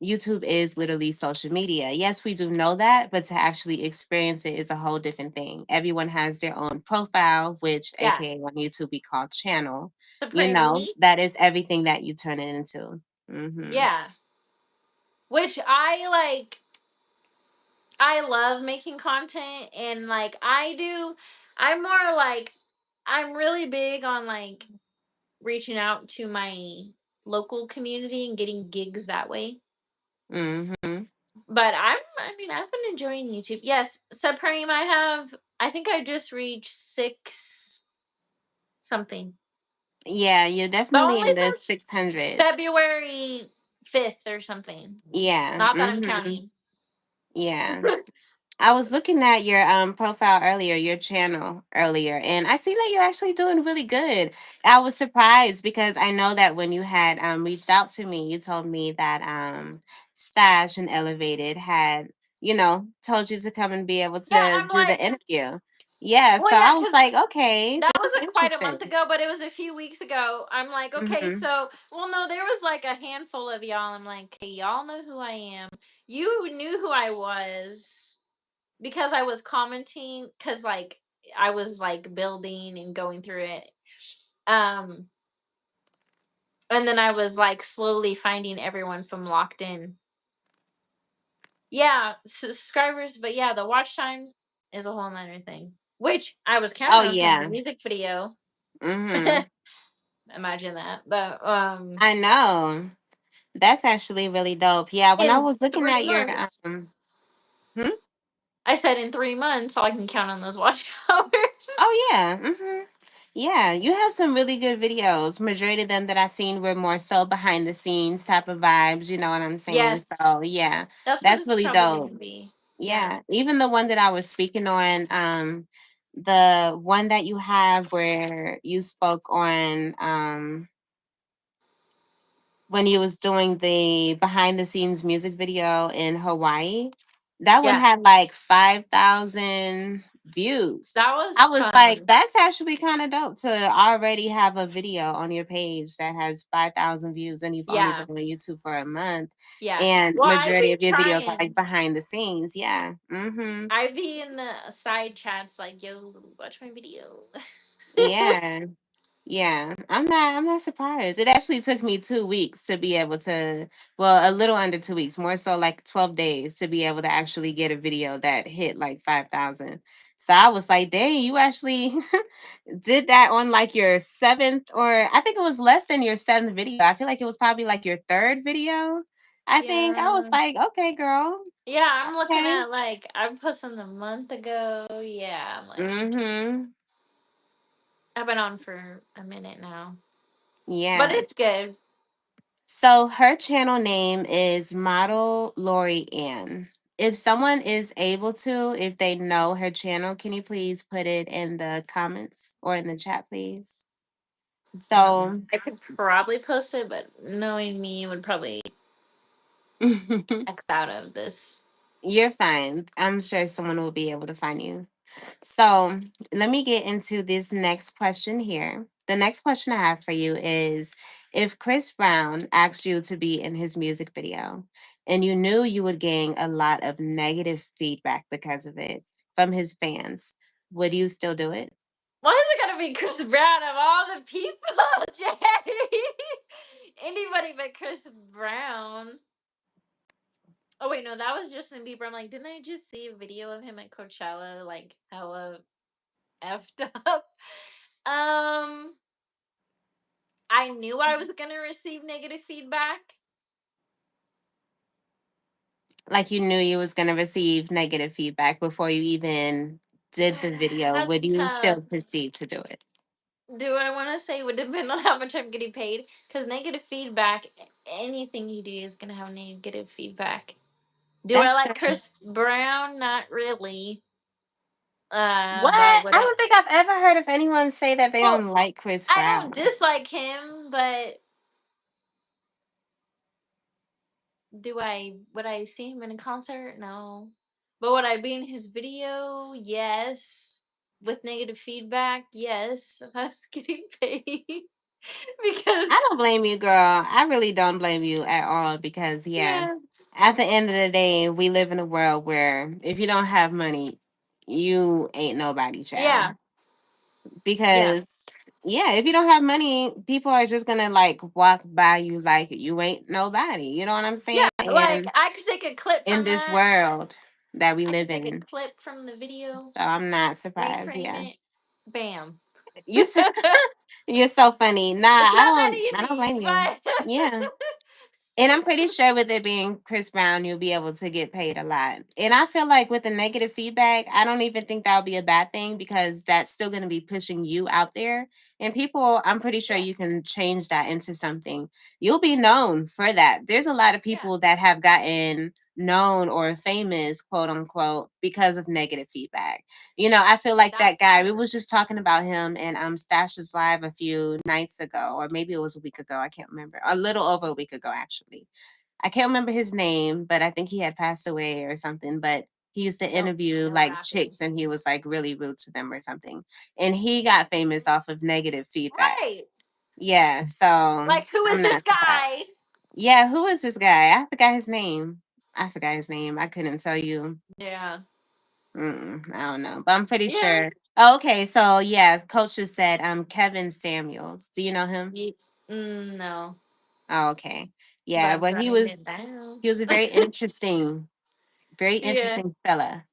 YouTube is literally social media. Yes, we do know that, but to actually experience it is a whole different thing. Everyone has their own profile, which Yeah, AKA on YouTube we call channel. supremely. That is everything that you turn it into. Hmm. Yeah, which I like. I love making content, and like I'm more like I'm really big on like reaching out to my local community and getting gigs that way. Hmm. But I mean, I've been enjoying YouTube. Yes, Supreme, I think I just reached 6 something. Yeah, you're But definitely only in the since 600s. February 5th or something. Yeah. Not that I'm Hmm. counting. Yeah. I was looking at your profile earlier, your channel earlier, and I see that you're actually doing really good. I was surprised because I know that when you had reached out to me, you told me that Stash and Elevated had, told you to come and be able Yeah, to I'm do the like, interview. Yeah, Well, so yeah, I was because like, okay, that this is wasn't quite a interesting. month ago, but it was a few weeks ago. I'm like, okay, Hmm. so, well, no, there was like a handful of y'all. I'm like, hey, y'all know who I am. You knew who I was because I was commenting, because like I was like building and going through it. Um, and then I was like slowly finding everyone from locked in. Yeah, subscribers, but yeah, the watch time is a whole nother thing. Which I was Oh counting on from the yeah. music video. Hmm. Imagine that. But I know. That's actually really dope. Yeah, when I in was looking three at your months, hmm? I said in 3 months, all I can count on those watch hours. Oh yeah. Hmm. Yeah, you have some really good videos. Majority of them that I seen were more so behind the scenes type of vibes, you know what I'm saying? Yes, So yeah, that's what that's it's really probably going dope. to be. Yeah. Yeah. Even the one that I was speaking on, the one that you have where you spoke on when you was doing the behind the scenes music video in Hawaii. That one Yeah. had like 5,000 views. That I was was like, fun. that's actually kind of dope to already have a video on your page that has 5,000 views and you've only been Yeah. on YouTube for a month. Yeah. And Well, I majority be of your videos are like trying. behind the scenes. Yeah. Mm-hmm. I be in the side chats like, yo, watch my video. Yeah. Yeah, I'm not surprised. It actually took me 2 weeks to be able to, well, a little under 2 weeks, more so like 12 days to be able to actually get a video that hit like 5,000. So I was like, dang, you actually did that on like your seventh, or I think it was less than your seventh video. I feel like it was probably like your third video. I think I was Yeah. like, okay, girl. Yeah, I'm looking Okay. at like I posted them a month ago. Yeah, I'm like Mm-hmm. I've been on for a minute now. But Yeah. it's good. So her channel name is Model Lori Ann. If someone is able to, if they know her channel, can you please put it in the comments or in the chat, please? So I could probably post it, but knowing me would probably X out of this. you're fine. I'm sure someone will be able to find you. So let me get into this next question here. The next question I have for you is, if Chris Brown asked you to be in his music video and you knew you would gain a lot of negative feedback because of it from his fans, would you still do it? Why is it gonna be Chris Brown of all the people, Jay? Anybody but Chris Brown. Oh wait, no, that was Justin Bieber. I'm like, didn't I just see a video of him at Coachella, like hella effed up? Um, I knew I was gonna receive negative feedback. Like you knew you was going to receive negative feedback before you even did the video, That's would you tough. still proceed to do it? Do I want to say it would depend on how much I'm getting paid? Because negative feedback, anything you do is gonna have negative feedback. Do I That's like true. Chris Brown? Not really. What? But I what I don't think I've ever heard of anyone say that they well, don't like Chris I don't Brown. dislike him, but do I would I see him in a concert? No. But would I be in his video? Yes. With negative feedback? Yes. If I was getting paid. I Because don't blame you, girl. I really don't blame you at all because, yeah, yeah. at the end of the day, we live in a world where if you don't have money, you ain't nobody, child. Yeah. Yeah. Because, yeah, if you don't have money, people are just gonna like walk by you like you ain't nobody. You know what I'm saying? Yeah. Like And I could take a clip in from this that. world that we I could live take a in, clip from the video, so I'm not surprised. reframe Yeah, it, bam. you, you're so funny. Nah, It's I not that don't. I don't easy, blame you. but Yeah. And I'm pretty sure with it being Chris Brown, you'll be able to get paid a lot. And I feel like with the negative feedback, I don't even think that would be a bad thing because that's still going to be pushing you out there. And people, I'm pretty sure yeah, you can change that into something. You'll be known for that. There's a lot of yeah, people that have gotten known or famous, quote unquote, because of negative feedback. You know, I feel like that that's guy, we true. was just talking about him in Stash's Live a few nights ago, or maybe it was a week ago. I can't remember. A little over a week ago, actually. I can't remember his name, but I think he had passed away or something. But He used to Nope, interview never like happened. chicks and he was like really rude to them or something. And he got famous off of negative feedback. Right. Yeah, so Like, who I'm is this not surprised. guy? Yeah, who is this guy? I forgot his name. I forgot his name. I couldn't tell you. Yeah. I don't know, but I'm pretty Yeah. sure. Oh, okay, so yeah, coach just said Kevin Samuels. Do you know him? Ye- no, Oh, okay. but Yeah, I'm well writing it down. he was a very Yeah. interesting fella.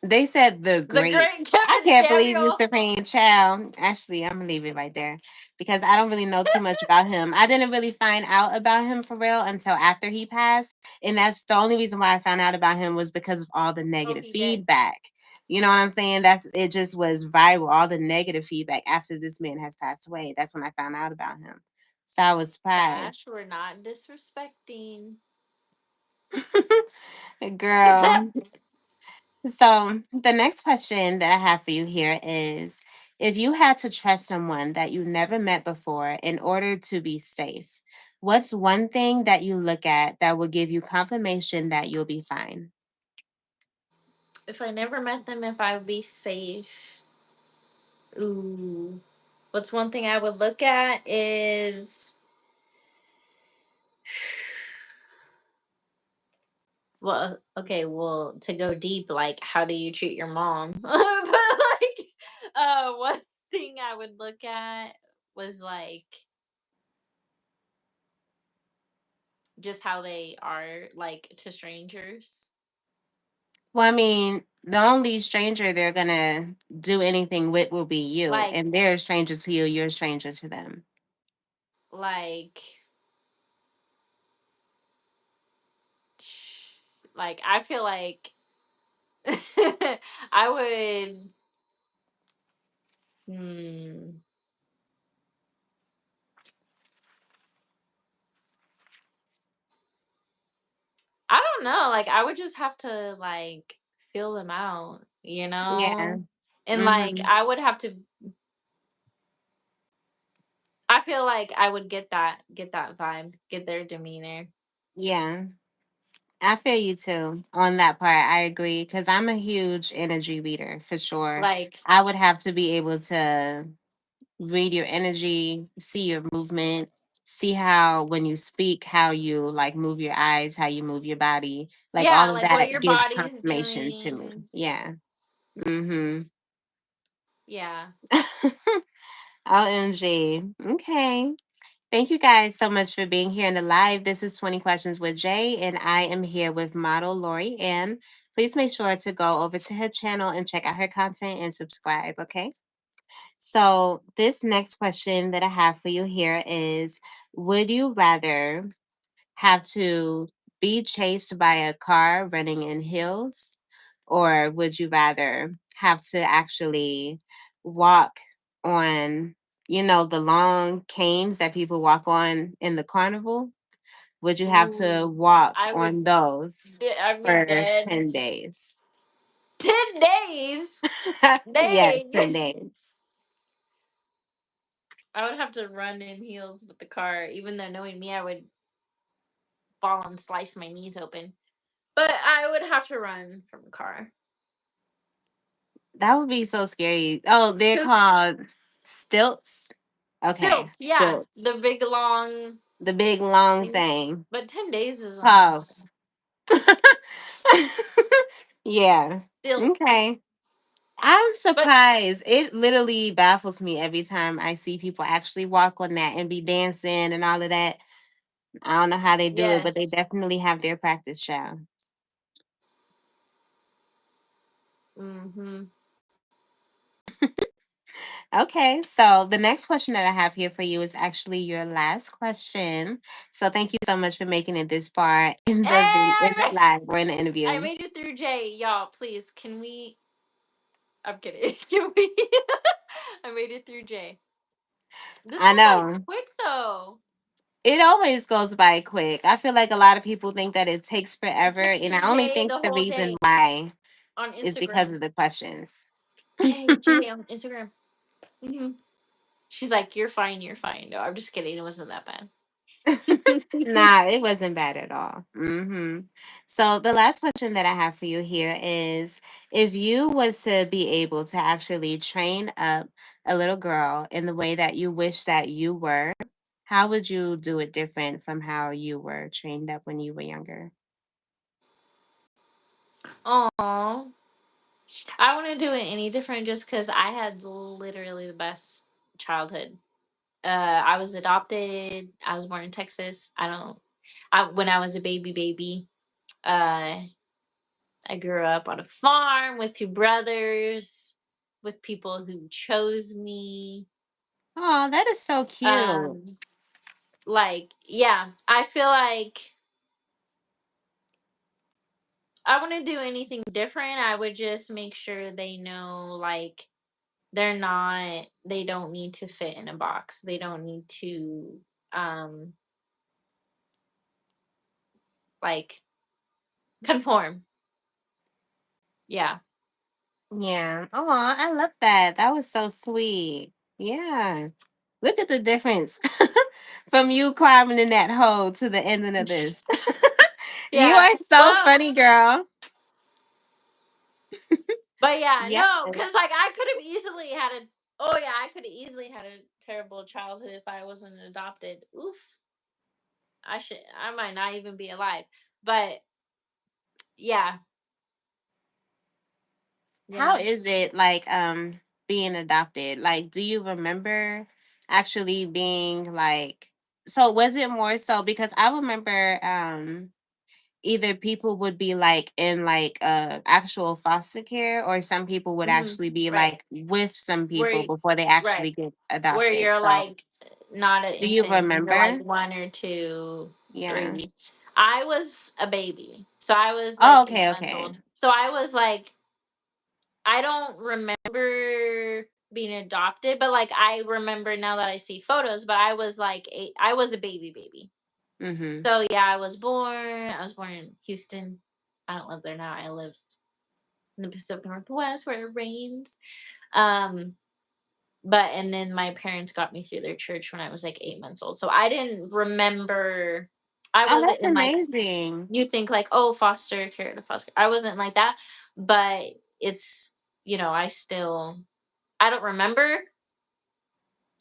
They said the The great greats. I Kevin can't believe you Samuel. Supreme Child. Actually, I'm gonna leave it right there because I don't really know too much about him. I didn't really find out about him for real until after he passed, and that's the only reason why I found out about him was because of all the Oh, negative he did. feedback. You know what I'm saying? That's it. Just was viral. All the negative feedback after this man has passed away. That's when I found out about him. So I was Gosh, surprised, we're not disrespecting. girl. So, the next question that I have for you here is if you had to trust someone that you never met before in order to be safe, what's one thing that you look at that will give you confirmation that you'll be fine? If I never met them, if I would be safe. Ooh. What's one thing I would look at is, well, okay, well, to go deep, like, how do you treat your mom? But like, one thing I would look at was like just how they are like to strangers. Well, I mean, the only stranger they're going to do anything with will be you, Like, and they're a stranger to you, you're a stranger to them. like, like I feel like I would. Hmm, I don't know. Like, I would just have to like feel them out, you Yeah. know, and like Mhm. I would have to. I feel like I would get that vibe, get their demeanor. Yeah. I feel you too on that part. I agree because I'm a huge energy reader for sure. Like, I would have to be able to read your energy, see your movement, see how when you speak, how you like move your eyes, how you move your body. Like yeah, all of like what that your gives body's confirmation to me. doing. Yeah. Mm-hmm. Yeah. OMG. Okay. Thank you guys so much for being here in the live. This is 20 Questions with Jay, and I am here with model Lori Ann. Please make sure to go over to her channel and check out her content and subscribe, okay? So, this next question that I have for you here is: would you rather have to be chased by a car running in hills, or would you rather have to actually walk on, the long canes that people walk on in the carnival? Would you have to Ooh, walk I would. on those I'd be for dead. 10 days? 10 days. Yeah, Dang. 10 days. I would have to run in heels with the car, even though knowing me, I would fall and slice my knees open. But I would have to run from the car. That would be so scary. Oh, they're Because called stilts. Okay, stilts, yeah, the stilts. big long The big long things. thing. But 10 days is a long Pause. time. Yeah. Stilt. Okay. I'm But surprised. It literally baffles me every time I see people actually walk on that and be dancing and all of that. I don't know how they do it, but they yes. definitely have their practice child. Hmm. Okay, so the next question that I have here for you is actually your last question. So thank you so much for making it this far in in the Hey, live or in the I interview. made it through Jay. Y'all, please, can we? I'm kidding. Can we? I made it through Jay. This I went by know. quick though. It always goes by quick. I feel like a lot of people think that it takes I forever, and I texted only Jay think the the whole reason day why on is because Instagram. of the questions. Jay on Instagram. She's like, "You're fine, you're fine." No, I'm just kidding. It wasn't that bad. Nah, it wasn't bad at all. So the last question that I have for you here is, if you was to be able to actually train up a little girl in the way that you wish that you were, how would you do it different from how you were trained up when you were younger? Oh, I wouldn't do it any different just because I had literally the best childhood. I was adopted. I was born in Texas. I don't. I When I was a baby, uh, I grew up on a farm with two brothers, with people who chose me. Oh, that is so cute. Um, yeah, I feel like I wouldn't do anything different. I would just make sure they know, like, they don't need to fit in a box. They don't need to, um, like, conform. Yeah. Yeah. Oh, I love that. That was so sweet. Yeah. Look at the difference from you climbing in that hole to the ending of this. You Yeah. are so Well, funny, girl. but yeah, no, because Yes. like I could have easily had a oh yeah, I could have easily had a terrible childhood if I wasn't adopted. Oof. I might not even be alive. But yeah, you How know. is it like being adopted? Like, do you remember actually being like, so was it more so because I remember either people would be like in like actual foster care, or some people would Mhm. actually be Right. like with some Where people y- before they right. actually get Where adopted. you're So like not an do you infant and you're like remember? one or two, Yeah. three. I was a baby. So I was Oh, like okay, 8 months okay. old. So I was like I don't remember being adopted, but like I remember now that I see photos, but I was like I was a baby. Mm-hmm. So yeah, I was born in Houston. I don't live there now. I live in the Pacific Northwest where it rains. Um but and then my parents got me through their church when I was like 8 months old. So I didn't remember I Oh, wasn't that's in like amazing. you think like, oh, foster care to foster. I wasn't like that. But it's I still I don't remember,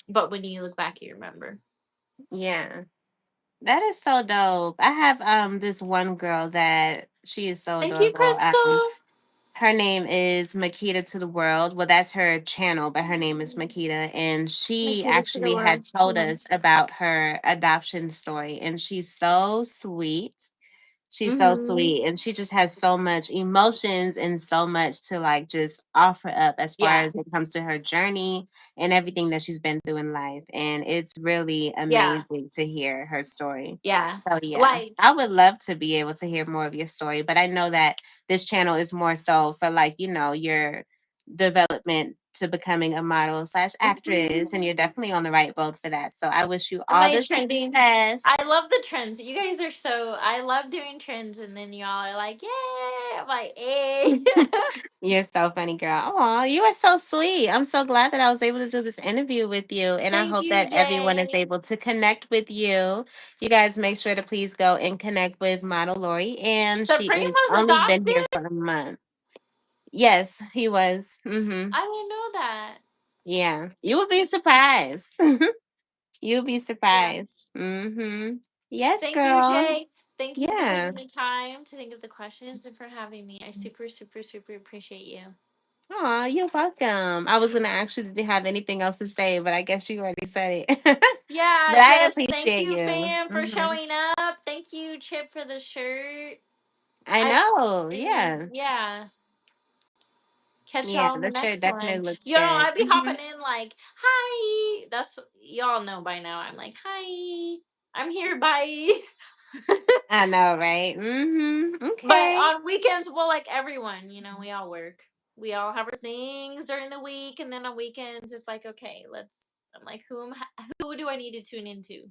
but when you look back, you remember. Yeah. That is so dope. I have this one girl that she is so Thank you, adorable. Crystal. Her name is Makita to the World. Well, that's her channel, but her name is Makita. And she Thank you to the actually had world. told Mhm. us about her adoption story. And she's so sweet. She's so Mhm. sweet. And she just has so much emotions and so much to like just offer up as far Yeah. as it comes to her journey and everything that she's been through in life. And it's really Yeah. amazing to hear her story. Yeah. So yeah, Like I would love to be able to hear more of your story, but I know that this channel is more so for like, your development to becoming a model slash actress, and mhm. you're definitely on the right boat for that. So I wish you Am all I the trending? success. I love the trends. You guys are so I love doing trends and then y'all are like, "Yay!" I'm like, "Hey." You're so funny, girl. Oh, you are so sweet. I'm so glad that I was able to do this interview with you. And I Thank hope you, that everyone is Jay. able to connect with you. You guys make sure to please go and connect with Model Lori. And she Supreme is was only been here adopted? for a month. Yes, he was. I didn't know that. Yeah. You Su- will be surprised. You'll be Yeah. surprised. Yes, Thank you, girl. Jay. Thank you for Yeah. taking the time to think of the questions and for having me. I super, super, super appreciate you. Oh, you're welcome. I was gonna ask you, did you have anything else to say, but I guess you already said it. Yeah, But I just thank appreciate you, you. fam, for showing up. Thank you, Chip, for the shirt. I I know. and Yeah. yeah, catch Yeah. y'all on the The shirt next definitely one. looks You know, good. I'd be hopping in like, hi. That's y'all know by now. I'm like, hi. I'm here. Bye. I know, right? But Okay. on weekends, well, like everyone, we all work. We all have our things during the week, and then on weekends, it's like, okay, let's. I'm like, who do I need to tune into?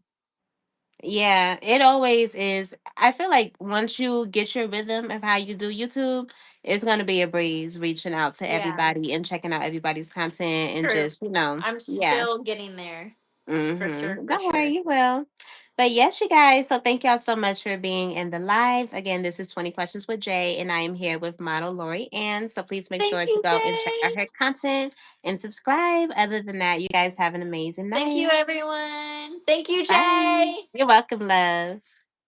Yeah, it always is. I feel like once you get your rhythm of how you do YouTube, it's going to be a breeze reaching out to Yeah, everybody and checking out everybody's content and true. just, I'm yeah. still getting there, for sure, for Don't worry, sure. you will. But yes, you guys. So thank y'all so much for being in the live. Again, this is 20 Questions with Jay, and I am here with model Lori Ann. So please make Thank sure to you, go and check out Jay. her content and subscribe. Other than that, you guys have an amazing Thank you, night. everyone. Thank you, Bye. Jay. You're welcome, love.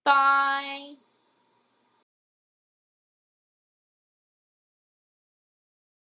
Bye.